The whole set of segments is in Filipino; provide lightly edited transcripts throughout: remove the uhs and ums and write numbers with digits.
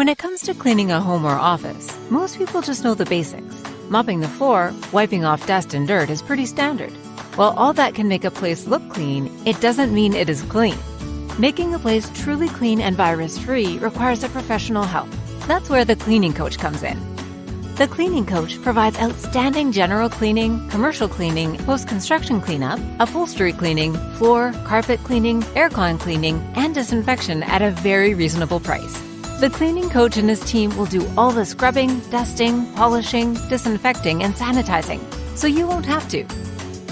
When it comes to cleaning a home or office, most people just know the basics. Mopping the floor, wiping off dust and dirt is pretty standard. While all that can make a place look clean, it doesn't mean it is clean. Making a place truly clean and virus-free requires a professional help. That's where the cleaning coach comes in. The cleaning coach provides outstanding general cleaning, commercial cleaning, post-construction cleanup, upholstery cleaning, floor, carpet cleaning, aircon cleaning, and disinfection at a very reasonable price. The cleaning coach and his team will do all the scrubbing, dusting, polishing, disinfecting, and sanitizing, so you won't have to.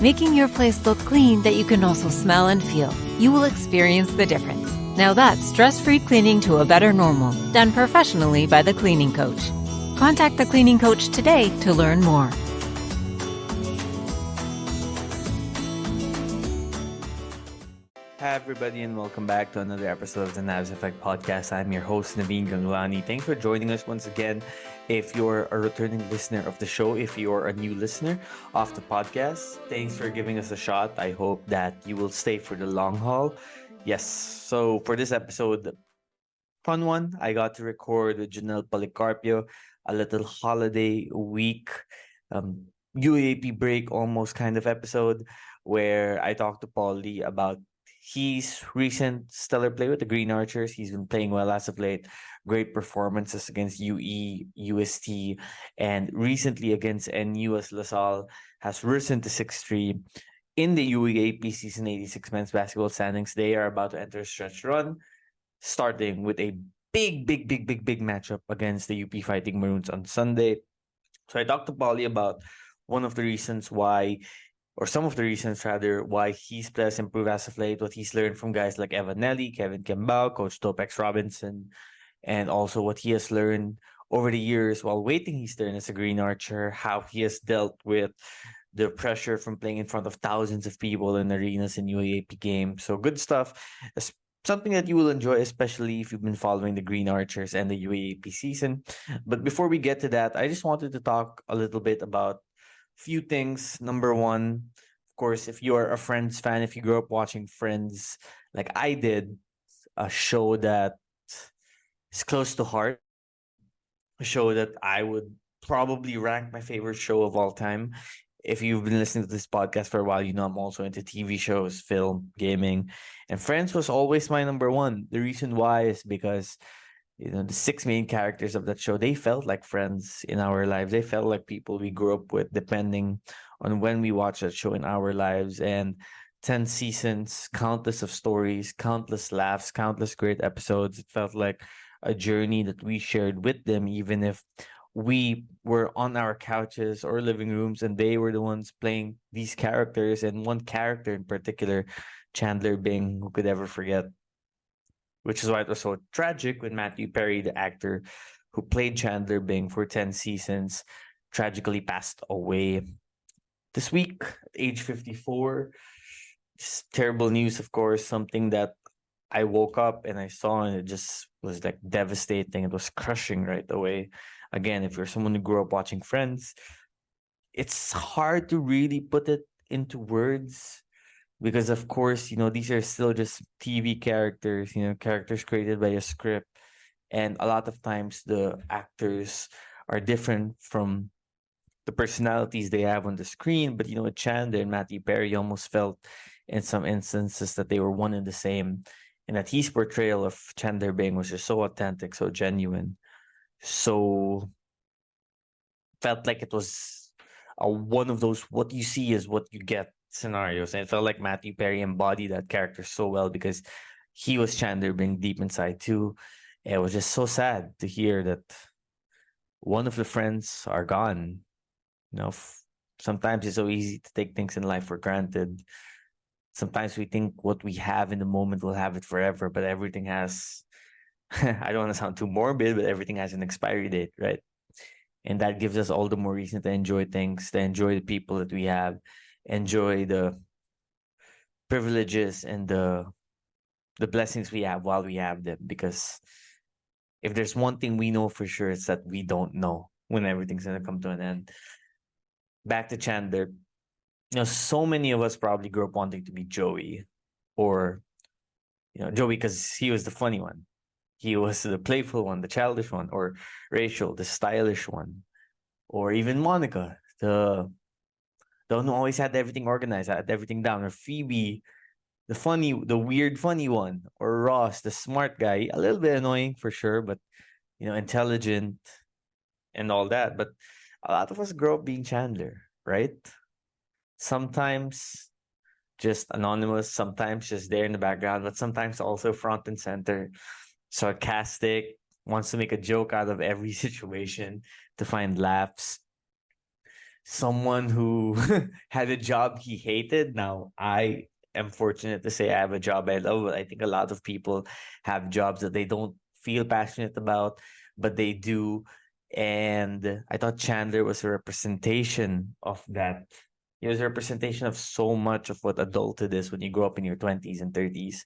Making your place look clean that you can also smell and feel. You will experience the difference. Now that's stress-free cleaning to a better normal, done professionally by the cleaning coach. Contact the cleaning coach today to learn more. Hi everybody and welcome back to another episode of the Navs Effect Podcast. I'm your host Naveen Ganglani. Thanks for joining us once again. If you're a returning listener of the show, if you're a new listener of the podcast, thanks for giving us a shot. I hope that you will stay for the long haul. Yes, so for this episode, fun one, I got to record with Jonnel Policarpio, a little holiday week, UAP break almost kind of episode where I talked to Paulie about his recent stellar play with the Green Archers. He's been playing well as of late. Great performances against UE, UST, and recently against NU as LaSalle has risen to 6-3. In the UAP Season 86 men's basketball standings, they are about to enter a stretch run, starting with a big matchup against the UP Fighting Maroons on Sunday. So I talked to Paulie about one of the reasons why, or some of the reasons rather, why his players improved as of late, what he's learned from guys like Evan Nelly, Kevin Kembao, Coach Topex Robinson, and also what he has learned over the years while waiting his turn as a Green Archer, how he has dealt with the pressure from playing in front of thousands of people in arenas in UAP games. So good stuff. Something that you will enjoy, especially if you've been following the Green Archers and the UAP season. But before we get to that, I just wanted to talk a little bit about few things. Number one, of course, if you're a Friends fan, if you grew up watching Friends like I did, a show that is close to heart, a show that I would probably rank my favorite show of all time. If you've been listening to this podcast for a while, you know I'm also into TV shows, film, gaming, and Friends was always my number one. The reason why is because the 6 main characters of that show, they felt like friends in our lives. They felt like people we grew up with, depending on when we watched that show in our lives. And 10 seasons, countless of stories, countless laughs, countless great episodes. It felt like a journey that we shared with them, even if we were on our couches or living rooms and they were the ones playing these characters. And one character in particular, Chandler Bing, who could ever forget? Which is why it was so tragic when Matthew Perry, the actor who played Chandler Bing for 10 seasons, tragically passed away this week at age 54. Just terrible news, of course, something that I woke up and I saw and it just was like devastating. It was crushing right away. Again, if you're someone who grew up watching Friends, it's hard to really put it into words. Because of course, these are still just TV characters, characters created by a script. And a lot of times the actors are different from the personalities they have on the screen. But, Chandler and Matthew Perry almost felt in some instances that they were one and the same. And that his portrayal of Chandler Bing was just so authentic, so genuine. So felt like it was one of those what you see is what you get scenarios, and it felt like Matthew Perry embodied that character so well because he was Chandler Bing deep inside too. And it was just so sad to hear that one of the friends are gone. Sometimes it's so easy to take things in life for granted. Sometimes we think what we have in the moment will have it forever, but everything has I don't want to sound too morbid, but everything has an expiry date, right? And that gives us all the more reason to enjoy things, to enjoy the people that we have, enjoy the privileges and the blessings we have while we have them. Because if there's one thing we know for sure, it's that we don't know when everything's gonna come to an end. Back to Chandler. So many of us probably grew up wanting to be Joey, or Joey because he was the funny one. He was the playful one, the childish one, or Rachel, the stylish one, or even Monica, the one who always had everything organized, had everything down, or Phoebe, the weird, funny one, or Ross, the smart guy, a little bit annoying for sure, but intelligent and all that. But a lot of us grow up being Chandler, right? Sometimes just anonymous, sometimes just there in the background, but sometimes also front and center, sarcastic, wants to make a joke out of every situation to find laughs. Someone who had a job he hated. Now, I am fortunate to say I have a job I love, but I think a lot of people have jobs that they don't feel passionate about, but they do. And I thought Chandler was a representation of that. He was a representation of so much of what adulthood is when you grow up in your 20s and 30s.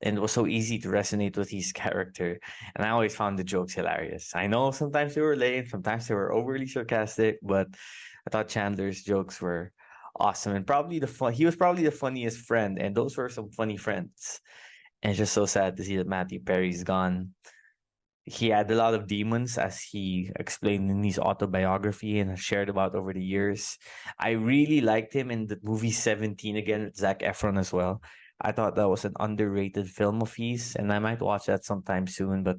And it was so easy to resonate with his character. And I always found the jokes hilarious. I know sometimes they were lame, sometimes they were overly sarcastic, but I thought Chandler's jokes were awesome. And he was probably the funniest friend. And those were some funny friends. And it's just so sad to see that Matthew Perry's gone. He had a lot of demons, as he explained in his autobiography and has shared about over the years. I really liked him in the movie 17 again with Zac Efron as well. I thought that was an underrated film of his, and I might watch that sometime soon, but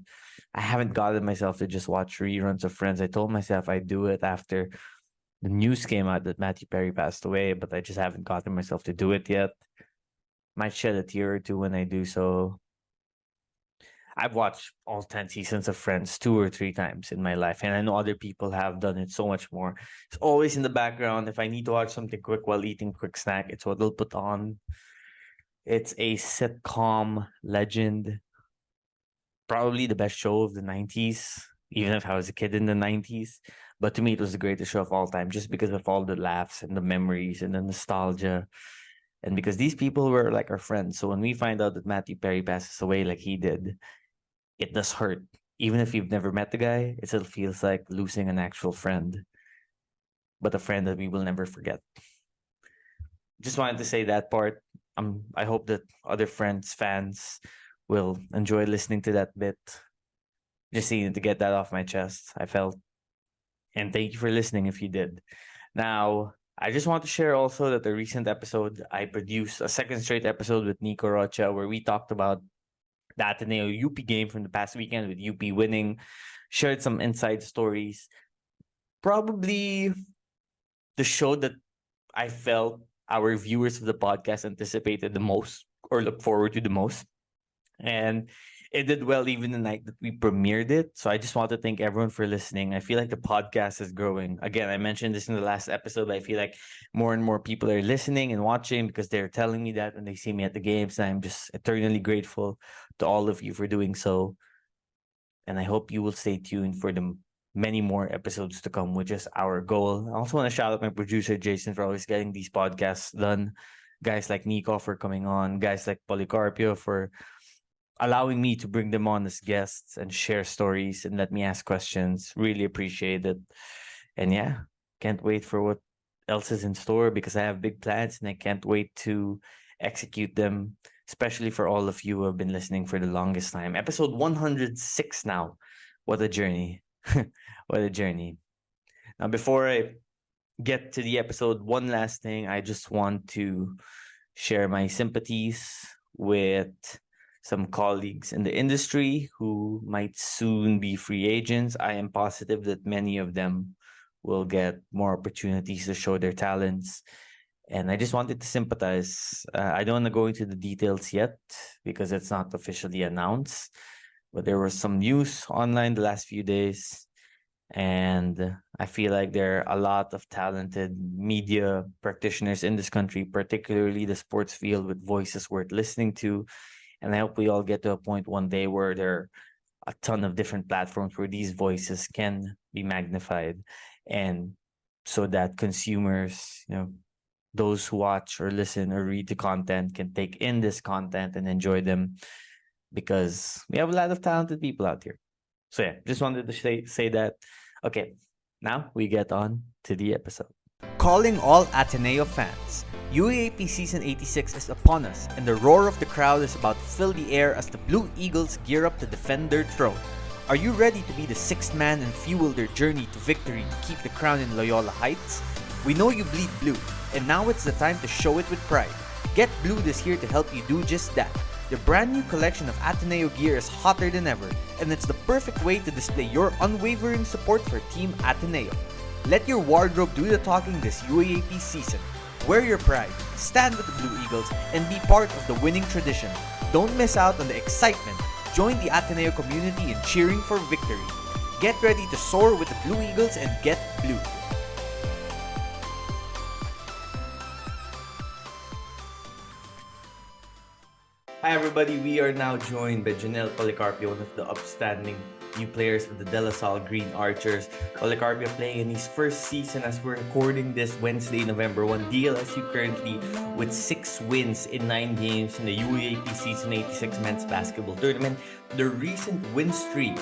I haven't gotten myself to just watch reruns of Friends. I told myself I'd do it after the news came out that Matthew Perry passed away, but I just haven't gotten myself to do it yet. Might shed a tear or two when I do so. I've watched all 10 seasons of Friends 2 or 3 times in my life, and I know other people have done it so much more. It's always in the background. If I need to watch something quick while eating quick snack, it's what they'll put on. It's a sitcom legend. Probably the best show of the 90s, even if I was a kid in the 90s. But to me, it was the greatest show of all time just because of all the laughs and the memories and the nostalgia. And because these people were like our friends. So when we find out that Matthew Perry passes away like he did, it does hurt. Even if you've never met the guy, it still feels like losing an actual friend, but a friend that we will never forget. Just wanted to say that part. I hope that other friends, fans, will enjoy listening to that bit. Just needed to get that off my chest, I felt. And thank you for listening if you did. Now, I just want to share also that the recent episode, I produced a second straight episode with Nico Rocha where we talked about the Ateneo UP game from the past weekend with UP winning, shared some inside stories. Probably the show that I felt our viewers of the podcast anticipated the most or look forward to the most. And it did well even the night that we premiered it. So I just want to thank everyone for listening. I feel like the podcast is growing. Again, I mentioned this in the last episode, but I feel like more and more people are listening and watching because they're telling me that when they see me at the games. And I'm just eternally grateful to all of you for doing so. And I hope you will stay tuned for the many more episodes to come, which is our goal. I also want to shout out my producer, Jason, for always getting these podcasts done. Guys like Nico for coming on. Guys like Policarpio for allowing me to bring them on as guests and share stories and let me ask questions. Really appreciate it. And yeah, can't wait for what else is in store because I have big plans and I can't wait to execute them, especially for all of you who have been listening for the longest time. Episode 106 now. What a journey. What a journey. Now, before I get to the episode, one last thing. I just want to share my sympathies with some colleagues in the industry who might soon be free agents. I am positive that many of them will get more opportunities to show their talents. And I just wanted to sympathize. I don't want to go into the details yet because it's not officially announced. But there was some news online the last few days. And I feel like there are a lot of talented media practitioners in this country, particularly the sports field, with voices worth listening to. And I hope we all get to a point one day where there are a ton of different platforms where these voices can be magnified. And so that consumers, those who watch or listen or read the content can take in this content and enjoy them because we have a lot of talented people out here. So yeah, just wanted to say that. Okay, now we get on to the episode. Calling all Ateneo fans. UAAP Season 86 is upon us, and the roar of the crowd is about to fill the air as the Blue Eagles gear up to defend their throne. Are you ready to be the sixth man and fuel their journey to victory to keep the crown in Loyola Heights? We know you bleed blue, and now it's the time to show it with pride. Get Blue is here to help you do just that. The brand new collection of Ateneo gear is hotter than ever, and it's the perfect way to display your unwavering support for Team Ateneo. Let your wardrobe do the talking this UAAP season. Wear your pride, stand with the Blue Eagles, and be part of the winning tradition. Don't miss out on the excitement. Join the Ateneo community in cheering for victory. Get ready to soar with the Blue Eagles and get blue. Hi everybody, we are now joined by Jonnel Policarpio, one of the upstanding new players for the De La Salle Green Archers. Policarpio playing in his first season as we're recording this Wednesday, November 1. DLSU currently with 6 wins in 9 games in the UAAP Season 86 Men's Basketball Tournament. The recent win streak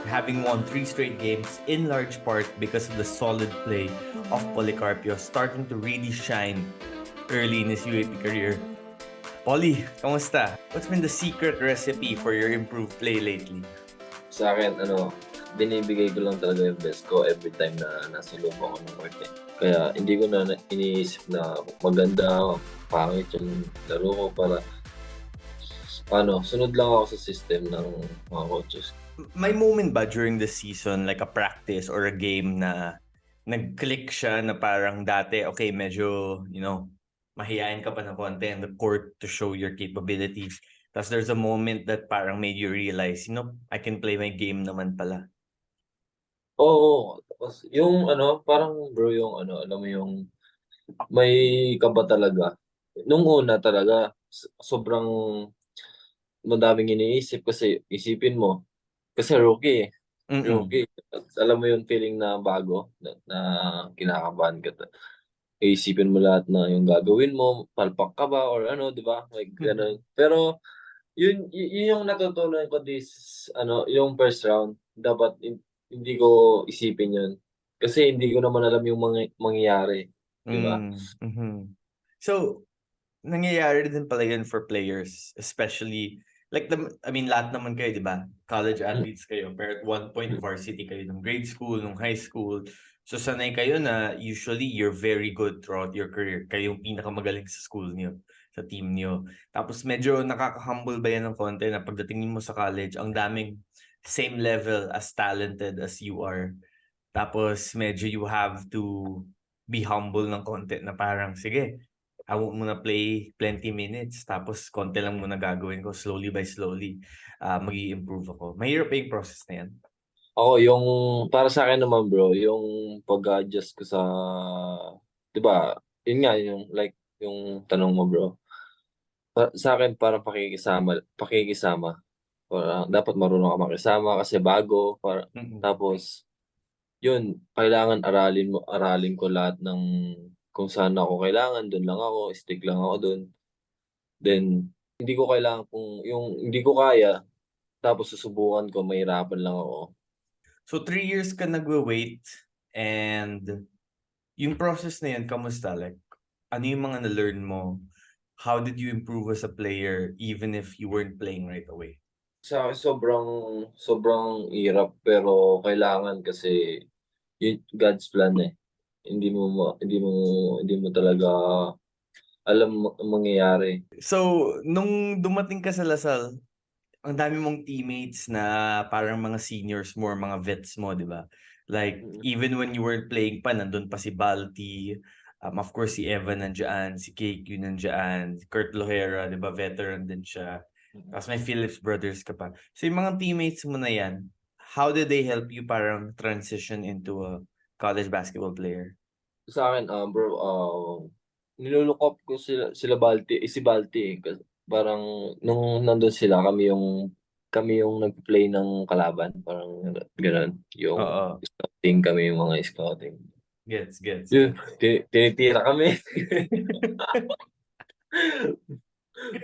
having won 3 straight games in large part because of the solid play of Policarpio, starting to really shine early in his UAAP career. Polly, kamusta? What's been the secret recipe for your improved play lately? Sa akin, binibigay ko lang talaga yung best ko every time na nasa loob ako ng court. Kaya hindi ko na iniisip na maganda, pangit yung laro ko para sunod lang ako sa system ng mga coaches. May moment ba during the season, like a practice or a game na nag-click siya na parang dati, okay, medyo, mahihain ka pa ng konti in the court to show your capabilities. Tapos there's a moment that parang made you realize, I can play my game naman pala. Oo. Tapos yung parang bro, yung alam mo yung may kaba talaga. Nung una talaga, sobrang madaming iniisip kasi isipin mo, kasi rookie. Rookie. Alam mo yung feeling na bago, na kinakabahan ka. Iisipin mo lahat na yung gagawin mo, palpak ka ba or di ba? Like ganun. Pero yun yung natutunan ko yung first round. Dapat hindi ko isipin yun. Kasi hindi ko naman alam yung mangyayari, di ba? So, nangyayari din pala yun for players, especially lahat naman kayo, di ba? College athletes kayo, pero at one point varsity kayo ng grade school, ng high school. So, sanay kayo na usually you're very good throughout your career. Kayo yung pinakamagaling sa school niyo, sa team niyo. Tapos medyo nakaka-humble ba yan ng konti na pagdating mo sa college, ang daming same level as talented as you are. Tapos medyo you have to be humble ng konti na parang, sige, I won't muna play plenty minutes. Tapos konti lang muna gagawin ko, slowly by slowly. Mag-i-improve ako. Mahirap yung process na yan. Ako, yung para sa akin naman bro, yung pag-adjust ko sa, di ba, yun nga, yung tanong mo bro. Sa akin parang pakikisama. Dapat marunong ka makisama kasi bago. Tapos, yun, kailangan aralin ko lahat ng kung saan ako kailangan, doon lang ako, stick lang ako doon. Then, hindi ko kailangan yung hindi ko kaya, tapos susubukan ko, mahirapan lang ako. So, 3 years ka nagwe-wait and yung process na yan, kamusta? Like, ano yung mga na-learn mo? How did you improve as a player even if you weren't playing right away? Sa akin, sobrang hirap pero kailangan kasi yung God's plan eh. Hindi mo talaga alam ang mangyayari. So, nung dumating ka sa Lasal, ang dami mong teammates na parang mga seniors mo or mga vets mo, di ba? Like, even when you weren't playing pa, nandun pa si Balti, of course, si Evan nandiyan, si KQ nandiyan, Kurt Lohera, di ba? Veteran din siya. Tapos may Phillips brothers ka pa. So, yung mga teammates mo na yan, how did they help you parang transition into a college basketball player? Sa akin, bro, nilook up ko si Balti eh. Parang nung nandun sila, kami yung nag-play ng kalaban, parang gano'n. Yung scouting, kami yung mga scouting. Gets. Yun, tinitira kami.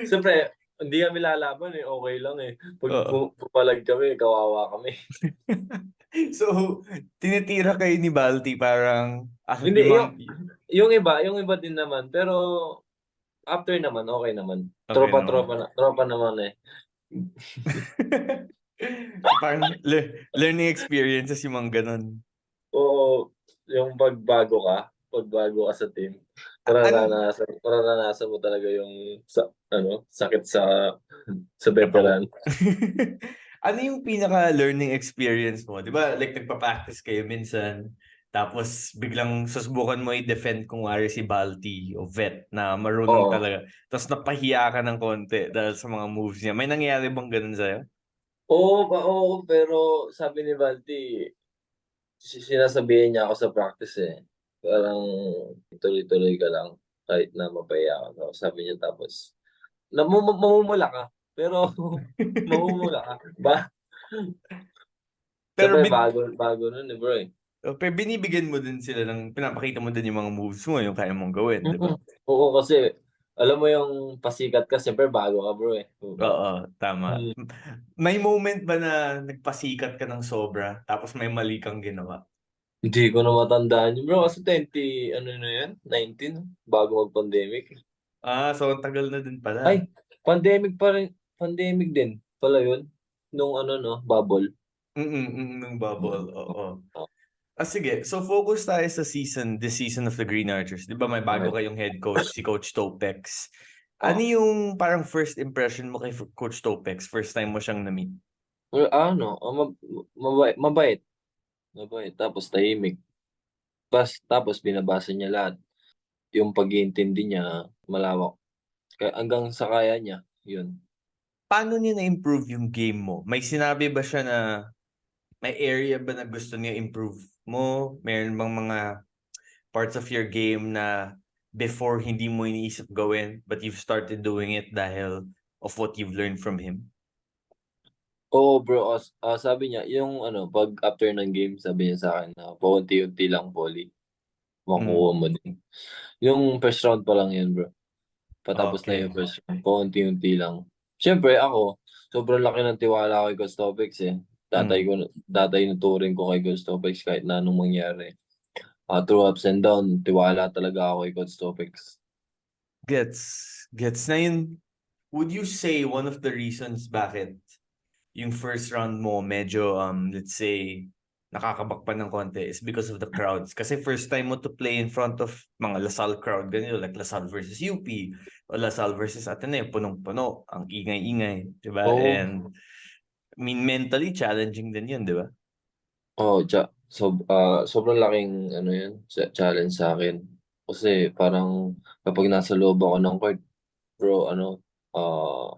Siyempre, hindi kami lalaban eh, okay lang eh. Pag pupalag kami, kawawa kami. So, tinitira kayo ni Balti parang Hindi, yung iba din naman, pero after naman, okay naman. Okay naman. Tropa naman eh. So, parang learning experiences yung mga ganun. Oo, yung pagbago ka sa team, Ano mararanasan mo talaga yung sakit sa katawan? veteran. Ano yung pinaka-learning experience mo? 'Di ba like nagpa-practice kayo minsan, tapos biglang susubukan mo i-defend kunwari si Balti o Vet na marunong Oo. talaga. Tapos napahiya ka ng konti dahil sa mga moves niya. May nangyari bang ganun sa'yo? Oo, pero sabi ni Valty, sinasabihan niya ako sa practice, eh. Parang tuloy-tuloy ka lang kahit na mapahiya ka, sabi niya tapos mamumula ka, pero mamumula ka. Pero Siyempre bago nun, eh, bro, eh. pero binibigyan mo din sila pinapakita mo din yung mga moves mo, yung kaya mong gawin, 'di ba? Oo, kasi alam mo yung pasikat ka siyempre bago ka, bro, eh. Oo, tama. Hmm. May moment ba na nagpasikat ka ng sobra tapos may mali kang ginawa? Hindi ko na matandaan yun, bro, kasi 19 bago mag-pandemic. So ang tagal na din Ay, pala. pandemic din pala yun, nung 'no, bubble. Nung bubble, oo. Oo, Sige. So, focus tayo sa this season of the Green Archers. Di ba may bago okey. kayong head coach, si Coach Topex. Ano Oo. yung parang first impression mo kay Coach Topex? First time mo siyang na-meet? Well, mabait tapos tahimik. Tapos binabasa niya lahat, yung pag-iintindi niya malawak, hanggang sa kaya niya, yun. Paano niya na-improve yung game mo? May sinabi ba siya na may area ba na gusto niya improve mo? Meron bang mga parts of your game na before hindi mo iniisip gawin but you've started doing it dahil of what you've learned from him? Oo, bro, sabi niya yung 'pag after ng game sabi niya sa'kin na paunti-unti lang volley, makukuha Mm, mo din. Yung first round pa lang yun, bro. Patapos na yung okay. first round, paunti-unti lang. Siyempre ako, sobrang laki ng tiwala ko kay Coach Topex, eh. Mm. Tatay ng turing ko kay Coach Topex kahit na anong mangyari. Through ups and down, tiwala talaga ako kay Coach Topex. Gets na yun. Would you say one of the reasons bakit yung first round mo medyo, let's say, nakakabak pa ng konti is because of the crowds? Kasi first time mo to play in front of mga Lasal crowd, ganito, like Lasal versus UP o Lasal versus Ateneo, punong-puno, ang ingay-ingay, di ba? Oo, And, I mean, mentally challenging din yun, di ba? oo, sobrang laking yun, challenge sa'kin. Kasi parang kapag nasa loob ako ng court, bro, ah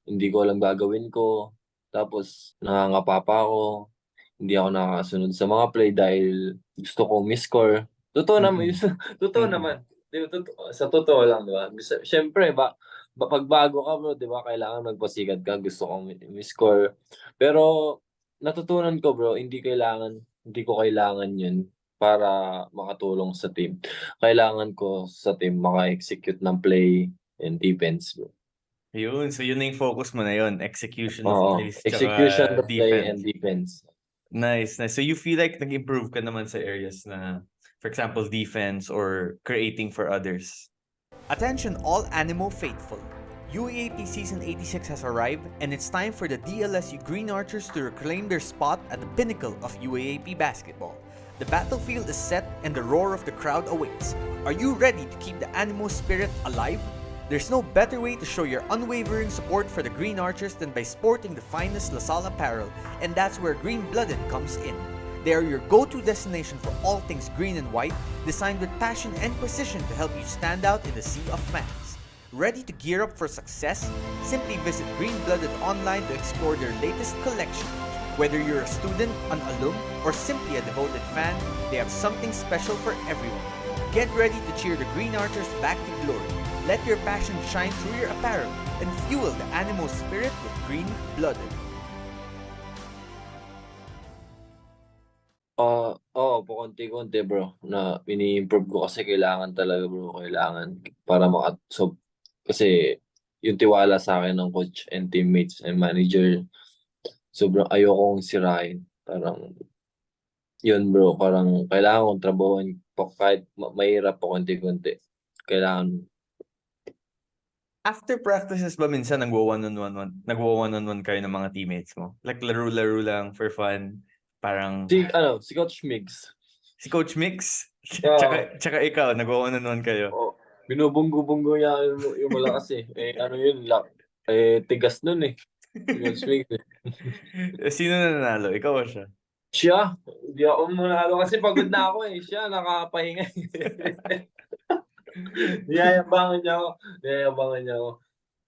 hindi ko alam gagawin ko, tapos nangangapa pa ako, hindi ako nakakasunod sa mga play dahil gusto kong mi-score. Totoo naman yun, Mm-mm. totoo Mm-mm. naman, 'di ba, sa totoo lang, 'di ba? Siyempre 'pag bago ka, bro, 'di ba, kailangan magpasikat ka, gusto kong mi-score. Pero natutunan ko, bro, hindi ko kailangan yun para makatulong sa team. Kailangan ko sa team maka-execute ng play and defense, bro. Yun, so yun na yung focus mo na yun, execution of Oo, plays tsaka execution, the play, defense. and defense. Nice, nice. So you feel like nag-improve ka naman sa areas na, for example, defense or creating for others? Attention all Animo faithful. UAAP Season 86 has arrived and it's time for the DLSU Green Archers to reclaim their spot at the pinnacle of UAAP basketball. The battlefield is set and the roar of the crowd awaits. Are you ready to keep the Animo spirit alive? There's no better way to show your unwavering support for the Green Archers than by sporting the finest LaSalle apparel, and that's where Green Blooded comes in. They are your go-to destination for all things green and white, designed with passion and precision to help you stand out in the sea of fans. Ready to gear up for success? Simply visit Green Blooded online to explore their latest collection. Whether you're a student, an alum, or simply a devoted fan, they have something special for everyone. Get ready to cheer the Green Archers back to glory. Let your passion shine through your apparel and fuel the Animo spirit with Green Blooded. Oo, pakonti-konti, bro, na ini-improve ko kasi kailangan talaga, bro, kailangan para kasi yung tiwala sa'kin ng coach and teammates and manager, sobrang ayokong sirain. Parang yun, bro, parang kailangan kong trabahuhin pa kahit mahirap pakonti-konti. Kailangan After practices ba minsan nagwo-one-on-one kayo ng mga teammates mo? Like laro-laro lang for fun? Parang Si Coach Migs. si Coach Mix? Yeah. Tsaka ikaw, nagwo-one-on-one kayo? Oh, binubunggo-bunggo niya yung malakas eh. Ano yun, tigas nun eh. Si Coach Migs eh. Sino na nanalo? Ikaw o siya? Siya, hindi ako manalo kasi pagod na ako eh. Siya, nakapahinga. Niyayabangan niya ako.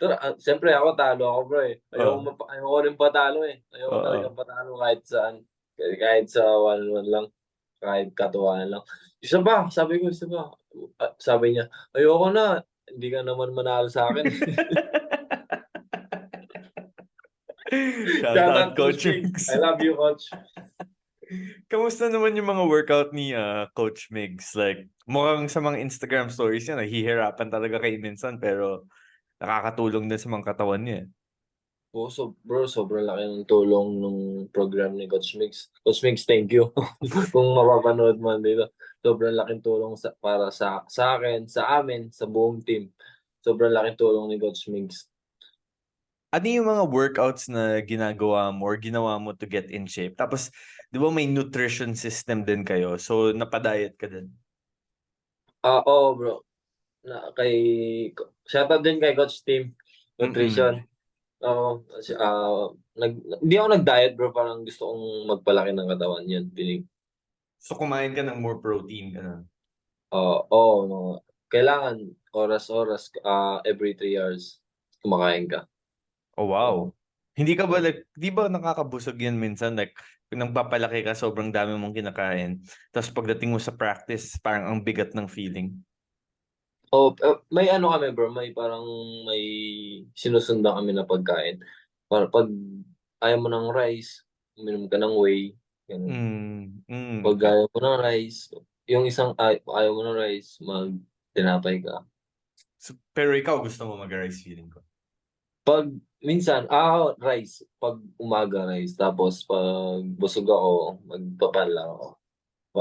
Pero, siyempre ako, talo ako bro eh. Oh. Ayoko rin patalo eh. Ayoko Oo. talagang patalo kahit saan. Kahit sa one-on-one lang. Kahit katuwaan lang. Sabi ko, sabi niya, ayoko na. Hindi ka naman manalo sa akin. Shout Shout out out Coach Migs. Mix. I love you, Coach. Kamusta naman yung mga workout ni Coach Migs? Like, mukhang sa mga Instagram stories niya, nahihirapan talaga kayo minsan, pero nakakatulong din sa mga katawan niya. Bro, sobrang laki ng tulong ng program ni Coach Migs. Coach Migs, thank you. Kung mapapanood man dito. Sobrang laking tulong para sa akin, sa amin, sa buong team. Sobrang laking tulong ni Coach Migs. Ano yung mga workouts na ginagawa mo or ginawa mo to get in shape? Tapos, di ba may nutrition system din kayo? So, napadiet ka din? Oo, bro. Shoutout din kay Coach Team Nutrition. Oo. Hindi ako nag-diet, bro. Parang gusto kong magpalaki ng katawan. Yan, So, kumain ka ng more protein ka na? Oo. Kailangan oras-oras, every 3 hours, kumakain ka. Oh, wow. Hindi ka ba di ba nakakabusog yan minsan? Like, kung nagpapalaki ka, sobrang dami mong kinakain. Tapos pagdating mo sa practice, parang ang bigat ng feeling. May ano kami, bro. May sinusundan kami na pagkain. Para pag ayaw mo ng rice, uminom ka ng whey. Ganun. Pag ayaw mo ng rice, yung isang ayaw mo ng rice, tinapay ka. So, pero ikaw gusto mo mag-rice feeling ko. Pag minsan, rice. Pag umaga, rice. Tapos pag busog ako, magpapan lang ako.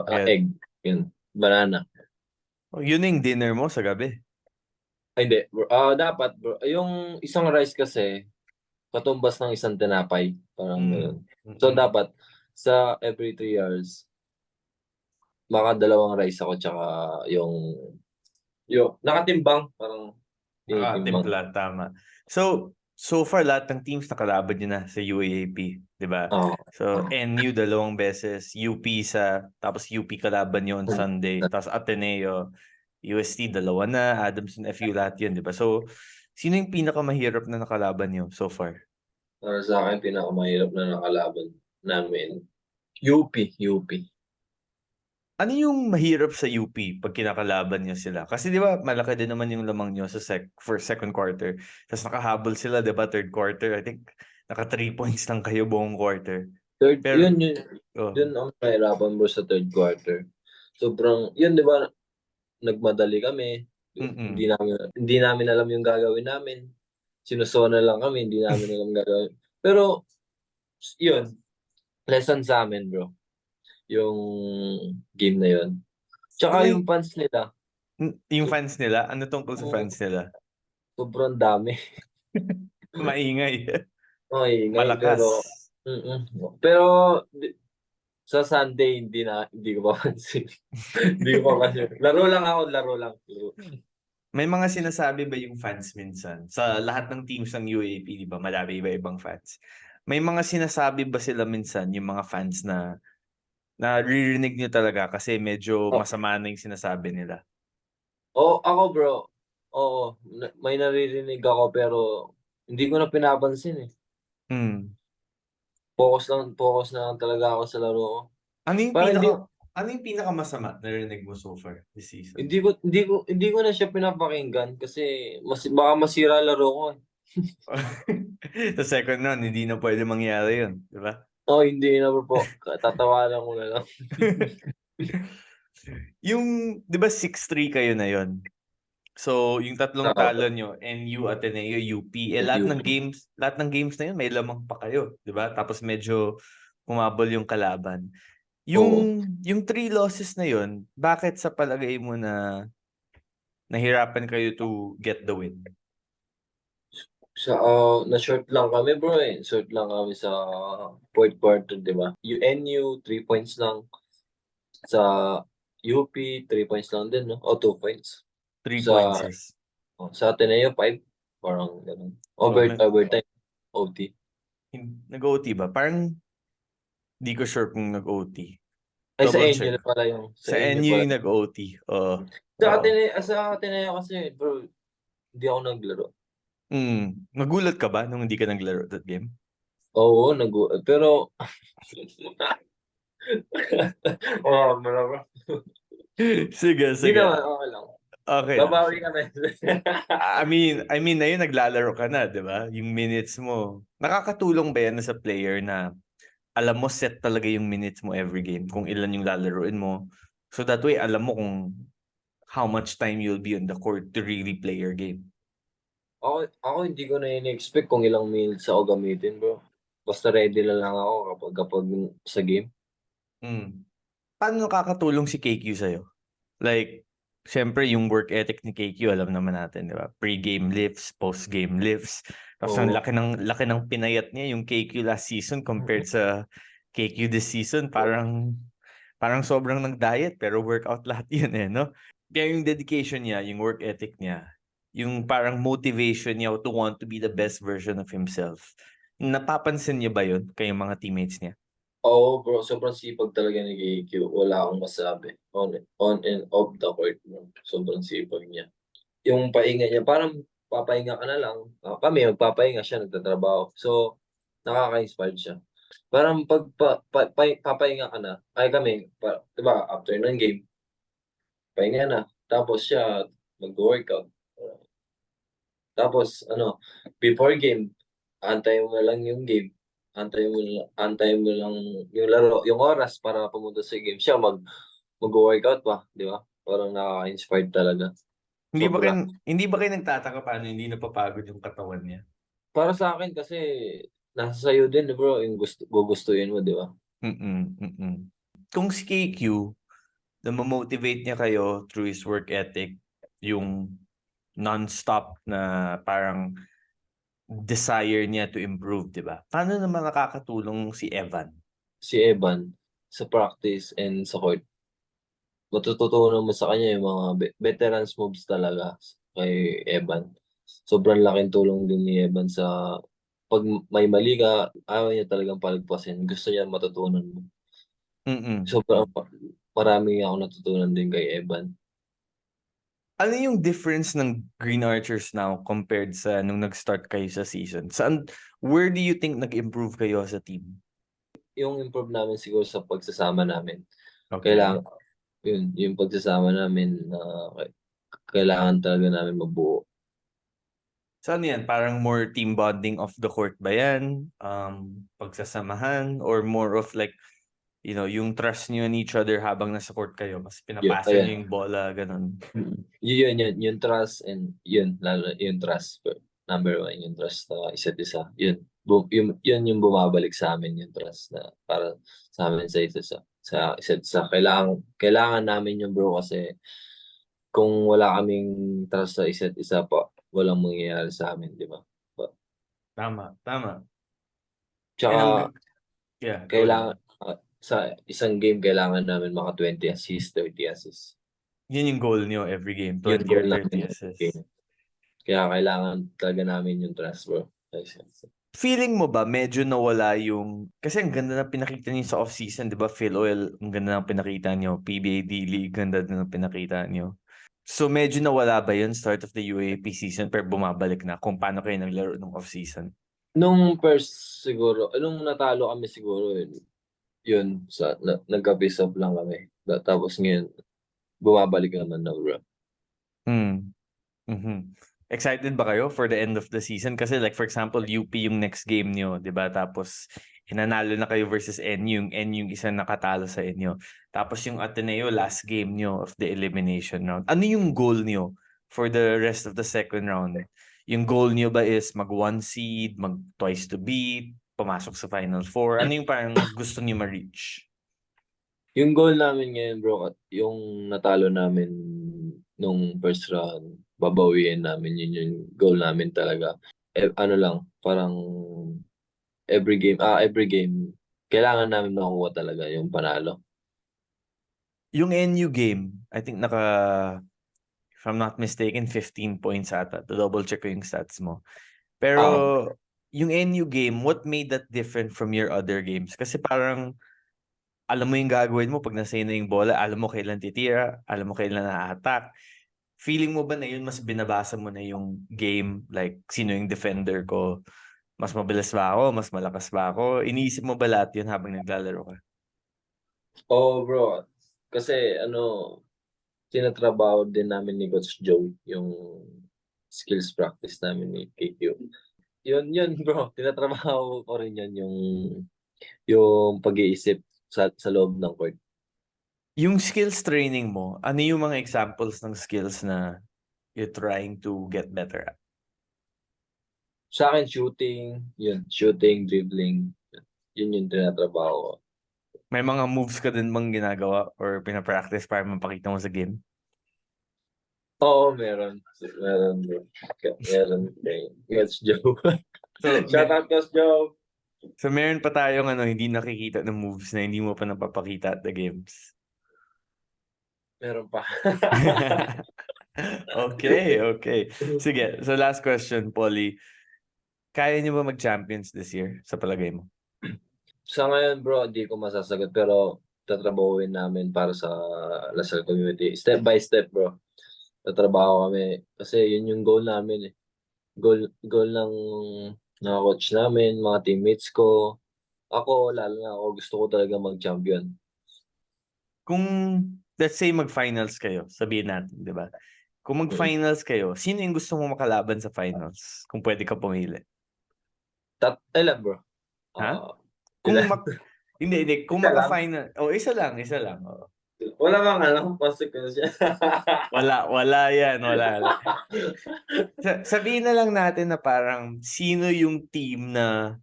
Yeah. Egg. Yun. Banana. Oh, yun yung dinner mo sa gabi. Ay, hindi. Bro. Dapat, bro. Yung isang rice kasi, katumbas ng isang tinapay. Parang ganun. So, dapat, sa every 3 hours, dalawang rice ako, tsaka yung nakatimbang. Parang tinitimbang. Timpla, tama. So far, lahat ng teams nakalaban nyo na sa UAAP, di ba? So, NU dalawang beses, tapos UP kalaban nyo on Sunday, tapos Ateneo, UST dalawa na, Adamson FU lahat yun, di ba? So, sino yung pinakamahirap na nakalaban nyo so far? Para sa akin, pinakamahirap na nakalaban namin, UP. Ano yung mahirap sa UP pag kinakalaban nyo sila? Kasi di ba malaki din naman yung lamang nyo sa for second quarter. Tapos nakahabol sila, di ba, third quarter. I think naka 3 points lang kayo buong quarter. Yun ang mahirapan mo sa third quarter. Sobrang, yun di ba, nagmadali kami. Hindi namin alam yung gagawin namin. Sinusona lang kami, hindi namin alam gagawin. Pero, yun, lesson sa amin, bro. Yung game na yun. Tsaka yung fans nila. Yung fans nila? Ano tungkol sa fans nila? Sobrang dami. Maingay. Maingay. Malakas. Pero, sa Sunday, hindi ko pa pansin. Hindi ko pa pansin. Laro lang. May mga sinasabi ba yung fans minsan? Sa lahat ng teams ng UAP, di ba? Marami iba-ibang fans. May mga sinasabi ba sila minsan, yung mga fans na naririnig nyo talaga kasi medyo masama na yung sinasabi nila? Ako bro. Oo, may naririnig ako pero hindi ko na pinapansin eh. Focus na lang talaga ako sa laro ko. Ano yung pinakamasama narinig mo so far this season? Hindi ko na siya pinapakinggan kasi baka masira laro ko eh. Sa second round, hindi na pwede mangyari yun, di ba? Hindi na bro. Tatawanan ko na lang. Yung, di ba 6-3 kayo na yun? So, yung tatlong talo nyo, NU, Ateneo, UP, lahat ng games na yun, may lamang pa kayo, di ba? Tapos medyo humabol yung kalaban. Yung 3 losses na yun, bakit sa palagay mo na nahirapan kayo to get the win? Na-short lang kami bro eh. Short lang kami sa fourth quarter, di ba? UNU, 3 points lang. Sa UP, 3 points lang din, no? O 2 points. 3 points Sa, is. sa Ateneo, 5. Parang ganun. Oh, Overtime, OT. nag-OT ba? Parang di ko sure kung nag-OT. Ay, sa Double inyo check. pala yung, sa Sa inyo NU pala. yung nag-OT. Oo. Sa Ateneo kasi, bro, hindi ako naglaro. Nagulat ka ba nung hindi ka naglaro that game? Oo, pero, bro. Sige, Hindi sige. naman, okay lang. Okay lang. Babawi kami. I mean na yun, naglalaro ka na, di ba? Yung minutes mo. Nakakatulong ba yan sa player na alam mo set talaga yung minutes mo every game kung ilan yung lalaroin mo. So that way, alam mo kung how much time you'll be on the court to really play your game. Ako hindi ko na in-expect kung ilang minutes ako gamitin, bro. Basta ready na lang ako kapag sa game. Paano nakakatulong si KQ sa'yo? Like, syempre yung work ethic ni KQ, alam naman natin, di ba? Pre-game lifts, post-game lifts. Tapos ang Oo. laki ng pinayat niya yung KQ last season compared sa KQ this season. Parang sobrang nag-diet pero workout lahat yun eh, no? Kaya yung dedication niya, yung work ethic niya, yung parang motivation niya to want to be the best version of himself. Napapansin niya ba yun kayong mga teammates niya? Oo, bro. Sobrang sipag talaga ni KQ. Wala akong masabi. On and off the court, bro. Sobrang sipag niya. Yung pahinga niya, parang papahinga ka na lang. Kami, magpapahinga siya, nagtatrabaho. So, nakaka-inspired siya. Parang pag papahinga ka na, ay kami, diba, after ng game, pahinga na. Tapos siya, mag-workout. Tapos, before game, antayin mo lang yung game. Antayin mo lang yung laro, yung oras para pumunta sa game. Siya mag-workout pa, di ba? Parang nakaka-inspired talaga. Sobra. Hindi ba kayo nagtataka paano hindi napapagod yung katawan niya? Para sa akin kasi, nasa sayo din, bro, yung gugustuhin mo, di ba? Kung si KQ, na-motivate niya kayo through his work ethic, yung non-stop na parang desire niya to improve, di ba? Paano naman nakakatulong si Evan? Si Evan, sa practice and sa court, matututunan mo sa kanya yung mga veterans moves talaga kay Evan. Sobrang laking tulong din ni Evan sa pag may mali ka, ayaw niya talagang palagpasin. Gusto niya matutunan mo. Sobrang marami ako natutunan din kay Evan. Ano yung difference ng Green Archers now compared sa nung nag-start kayo sa season? Where do you think nag-improve kayo as a team? Yung improve namin siguro sa pagsasama namin. Okay. Kailangan, yung pagsasama namin na kailangan talaga namin mabuo. So ano yan? Parang more team bonding off the court ba yan? Pagsasamahan? Or more of like, yung trust nyo in each other habang nasa court kayo? Mas pinapasa nyo yung bola, ganun. Yung trust and lalo yung trust. Number one, yung trust na isa't isa. Yun yung bumabalik sa amin, yung trust na para sa amin sa isa't isa. Kailangan namin yung bro kasi kung wala kaming trust sa isa't isa pa, walang mangyayari sa amin, di ba? Tama. Tsaka, Yeah, go kailangan, ahead. sa isang game, kailangan namin maka 20 assists, 30 assists. Yun yung goal nyo every game, Yung 20 or goal 30 namin assists. game. Kaya kailangan talaga namin yung trust, bro. Feeling mo ba medyo nawala yung... Kasi ang ganda na pinakita niyo sa off-season, di ba? Phil Oil, ang ganda na pinakita niyo. PBA D-League, ganda na pinakita niyo. So medyo nawala ba yun start of the UAAP season pero bumabalik na kung paano kayo naglaro nung off-season? Nung first siguro, nung natalo kami siguro, yun nagka-piece off lang kami. Tapos ngayon, bumabalik naman na, bro. Excited ba kayo for the end of the season? Kasi like for example, UP yung next game nyo, di ba? Tapos inanalo na kayo versus NU. Yung NU yung isa nakatalo sa inyo. Tapos yung Ateneo, last game nyo of the elimination round. Ano yung goal nyo for the rest of the second round? Yung goal nyo ba is mag 1 seed, mag twice to beat, pumasok sa Final Four? Ano yung parang gusto nyo ma-reach? Yung goal namin ngayon, bro, yung natalo namin nung first round, babawiin namin, yun yung goal namin talaga. ano lang, parang every game, kailangan namin makuha talaga yung panalo. Yung NU game, I think if I'm not mistaken, 15 points ata. To double check ko yung stats mo. Pero Ah, yung NU game, what made that different from your other games? Kasi parang alam mo yung gagawin mo pag nasa na yung bola, alam mo kailan titira, alam mo kailan na-attack. Feeling mo ba na yun mas binabasa mo na yung game? Like, sino yung defender ko? Mas mabilis ba ako? Mas malakas ba ako? Iniisip mo ba lahat yun habang naglalaro ka? oh bro, kasi tinatrabaho din namin ni Coach Joe yung skills practice namin ni KQ. Yun bro, tinatrabaho ko rin yun yung pag-iisip sa loob ng court. Yung skills training mo, ano yung mga examples ng skills na you're trying to get better at? Sa akin, shooting, dribbling, yun yung tinatrabaho ko. May mga moves ka din bang ginagawa or pinapractice para mapakita mo sa game? Oo, meron. Meron, bro. Meron kay Coach Joe. So, Shout out, Coach Joe! meron pa tayong hindi nakikita ng moves na hindi mo pa napapakita at the games. Meron pa. Okay, okay. Sige, so last question, Polly. Kaya niyo ba mag-champions this year sa palagay mo? Sa ngayon, bro, hindi ko masasagot pero tatrabahuin namin para sa Lasal community. Step by step, bro. Tatrabaho kami kasi yun yung goal namin eh. Goal ng coach namin, mga teammates ko. Ako, lalo na ako, gusto ko talaga mag-champion. Kung, let's say, mag-finals kayo, sabihin natin, di ba? Kung mag-finals kayo, sino yung gusto mo makalaban sa finals? Kung pwede ka pumili. Ilan, bro? Ha? Ah, Kung ilan? hindi. Kung Isa lang? maka-final, isa lang. Oh. Wala bang consequence yan? Wala yan, wala. Sabihin na lang natin na parang sino yung team na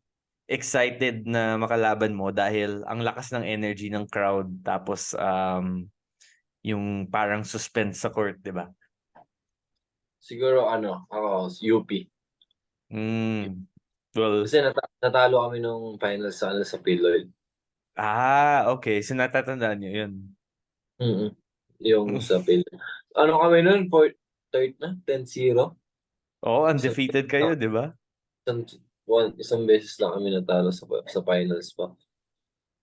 excited na makalaban mo dahil ang lakas ng energy ng crowd tapos yung parang suspense sa court, di ba? Siguro ako, UP. Well, Kasi natalo kami nung finals sa Pilloy. okay. So natatandaan nyo yun. Mm. Yung sa Pilloy. Kami nun? Third na? 10-0? Oo, undefeated kayo, di ba? Isang beses lang kami natalo sa finals pa.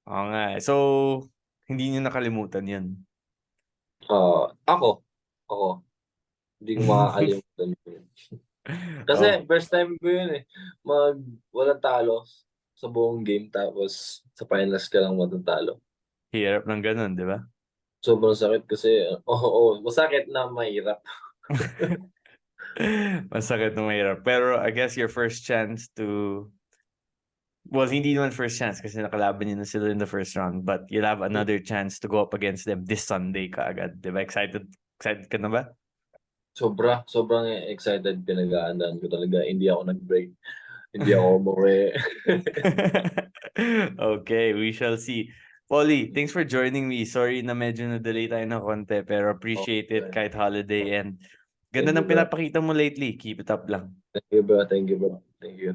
Oo nga. So, hindi nyo nakalimutan yun. Ako. Hindi ko makakalimutan yun. Kasi Oh, first time ko yun eh. Walang talo sa buong game tapos sa finals ka lang matatalo. hirap ng ganun, di ba? Sobrang sakit kasi, masakit na mahirap. Masakit na mahirap. Pero I guess your first chance to... Well, hindi naman first chance kasi nakalaban nyo na sila in the first round. But you'll have another chance to go up against them this Sunday kaagad. Di ba? Excited ka na ba? Sobrang excited, pinag-aandaan ko talaga. Hindi ako nag-break. Hindi ako umuwi. Okay, we shall see. Polly, thanks for joining me. Sorry na medyo na-delay tayo ng konti, pero appreciate it kahit holiday. And ganda Thank you, ng bro. pinapakita mo lately. Keep it up lang. Thank you, bro. Thank you, bro. Thank you.